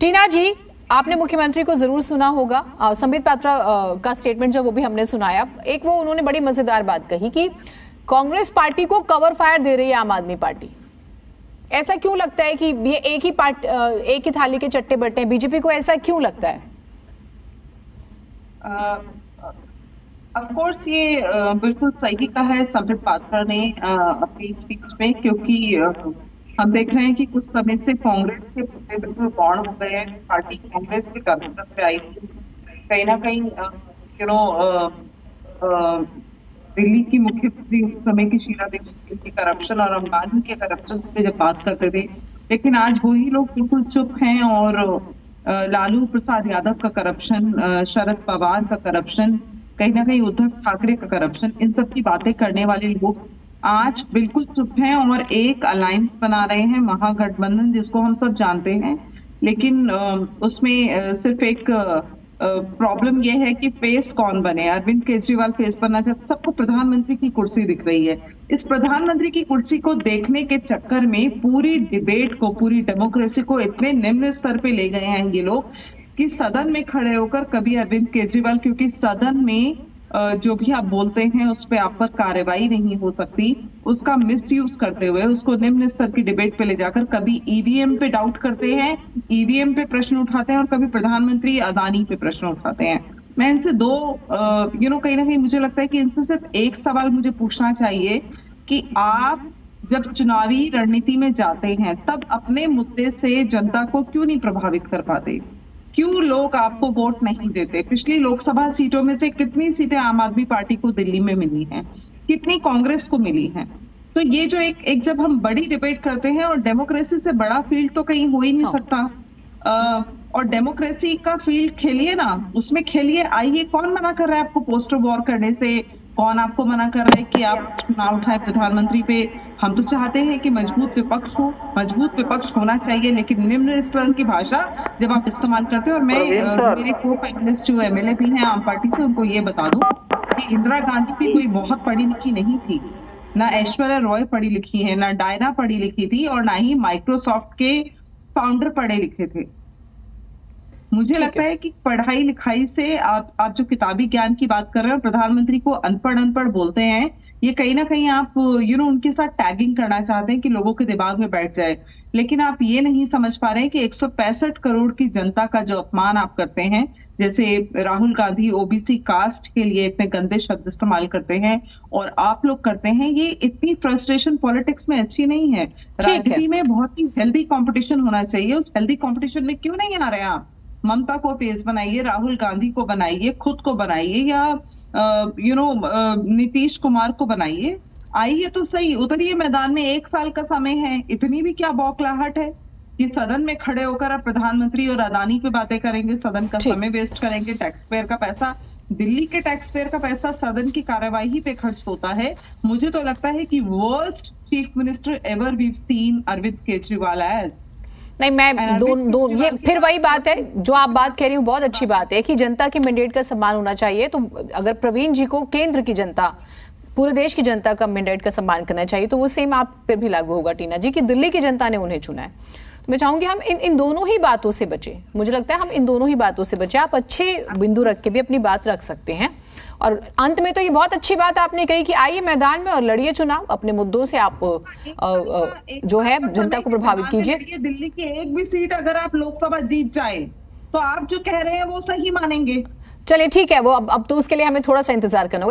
टीना जी, आपने मुख्यमंत्री को जरूर सुना होगा। संबित पात्रा का स्टेटमेंट जो वो भी हमने सुनाया। एक वो उन्होंने बड़ी मजेदार बात कही कि कांग्रेस पार्टी को कवर फायर दे रही है आम आदमी पार्टी। ऐसा क्यों लगता है कि ये एक ही थाली के चट्टे बट्टे हैं? बीजेपी को ऐसा क्यों लगता है? ऑफ कोर्स ये बिल्कुल सही कहा है संबित पात्रा ने अपनी स्पीच में, क्योंकि हम देख रहे हैं कि कुछ समय से कांग्रेस के मुद्दे बिल्कुल गौण हो गए हैं। पार्टी कांग्रेस के कर्तव्य पे आई थी, कहीं ना कहीं दिल्ली की मुख्यमंत्री उस समय की शीला दीक्षित की करप्शन और अंबानी के करप्शन पे जब बात करते थे, लेकिन आज वही लोग बिल्कुल चुप हैं और लालू प्रसाद यादव का करप्शन, शरद पवार का करप्शन, कहीं ना कहीं उद्धव ठाकरे का करप्शन, इन सब की बातें करने वाले लोग आज बिल्कुल चुप हैं और एक अलायंस बना रहे हैं, महागठबंधन जिसको हम सब जानते हैं। लेकिन उसमें सिर्फ एक प्रॉब्लम यह है कि फेस कौन बने। अरविंद केजरीवाल फेस बनना चाहते, सबको प्रधानमंत्री की कुर्सी दिख रही है। इस प्रधानमंत्री की कुर्सी को देखने के चक्कर में पूरी डिबेट को, पूरी डेमोक्रेसी को इतने निम्न स्तर पे ले गए हैं ये लोग कि सदन में खड़े होकर कभी अरविंद केजरीवाल, क्योंकि सदन में जो भी आप बोलते हैं उस पर आप पर कार्रवाई नहीं हो सकती, उसका मिसयूज करते हुए उसको निम्न स्तर की डिबेट पे ले जाकर कभी ईवीएम पे डाउट करते हैं, ईवीएम पे प्रश्न उठाते हैं और कभी प्रधानमंत्री अदानी पे प्रश्न उठाते हैं। मैं इनसे कहीं ना कहीं मुझे लगता है कि इनसे सिर्फ एक सवाल मुझे पूछना चाहिए कि आप जब चुनावी रणनीति में जाते हैं तब अपने मुद्दे से जनता को क्यों नहीं प्रभावित कर पाते? क्यों लोग आपको वोट नहीं देते? पिछली लोकसभा सीटों में से कितनी सीटें आम आदमी पार्टी को दिल्ली में मिली हैं, कितनी कांग्रेस को मिली हैं? तो ये जो एक जब हम बड़ी डिबेट करते हैं, और डेमोक्रेसी से बड़ा फील्ड तो कहीं हो ही नहीं सकता, और डेमोक्रेसी का फील्ड खेलिए ना, उसमें खेलिए, आइए। कौन मना कर रहा है आपको पोस्टर वॉर करने से? कौन आपको मना कर रहा है कि आप चुनाव उठाए प्रधानमंत्री पे? हम तो चाहते हैं कि मजबूत विपक्ष हो, मजबूत विपक्ष होना चाहिए, लेकिन निम्न स्तर की भाषा जब आप इस्तेमाल करते हो। और मैं मेरे को पैनलिस्ट जो एमएलए भी हैं आम पार्टी से, उनको ये बता दूं कि इंदिरा गांधी भी कोई बहुत पढ़ी लिखी नहीं थी, ना ऐश्वर्या रॉय पढ़ी लिखी है, ना डायना पढ़ी लिखी थी, और ना ही माइक्रोसॉफ्ट के फाउंडर पढ़े लिखे थे। मुझे लगता है कि पढ़ाई लिखाई से आप जो किताबी ज्ञान की बात कर रहे हो, प्रधानमंत्री को अनपढ़ बोलते हैं, ये कहीं ना कहीं आप उनके साथ टैगिंग करना चाहते हैं कि लोगों के दिमाग में बैठ जाए। लेकिन आप ये नहीं समझ पा रहे हैं कि 165 करोड़ की जनता का जो अपमान आप करते हैं, जैसे राहुल गांधी ओबीसी कास्ट के लिए इतने गंदे शब्द इस्तेमाल करते हैं और आप लोग करते हैं, ये इतनी फ्रस्ट्रेशन पॉलिटिक्स में अच्छी नहीं है। राजनीति में बहुत ही हेल्दी कंपटीशन होना चाहिए। उस हेल्दी कंपटीशन में क्यों नहीं आ रहे आप? ममता को पेस बनाइए, राहुल गांधी को बनाइए, खुद को बनाइए, या नीतीश कुमार को बनाइए। आइए तो सही, उतरिए मैदान में। 1 साल का समय है, इतनी भी क्या बौखलाहट है कि सदन में खड़े होकर आप प्रधानमंत्री और अदानी पे बातें करेंगे, सदन का समय वेस्ट करेंगे, टैक्स पेयर का पैसा, दिल्ली के टैक्स पेयर का पैसा सदन की कार्यवाही पे खर्च होता है। मुझे तो लगता है कि worst chief minister ever we seen Arvind Kejriwal as. नहीं, मैं ये फिर वही बात है जो आप बात कह रही हूँ। बहुत अच्छी बात है कि जनता के मैंडेट का सम्मान होना चाहिए। तो अगर प्रवीण जी को केंद्र की जनता, पूरे देश की जनता का मैंडेट का सम्मान करना चाहिए, तो वो सेम आप पर भी लागू होगा टीना जी, कि दिल्ली की जनता ने उन्हें चुना है। तो मैं चाहूंगी हम इन दोनों ही बातों से बचे। मुझे लगता है हम इन दोनों ही बातों से बचे। आप अच्छे बिंदु रख के भी अपनी बात रख सकते हैं, और अंत में तो ये बहुत अच्छी बात आपने कही कि आइए मैदान में और लड़िए चुनाव, अपने मुद्दों से आप जो है जनता को प्रभावित कीजिए। दिल्ली की एक भी सीट अगर आप लोकसभा जीत जाए तो आप जो कह रहे हैं वो सही मानेंगे। चलिए ठीक है, वो अब तो उसके लिए हमें थोड़ा सा इंतजार करना होगा।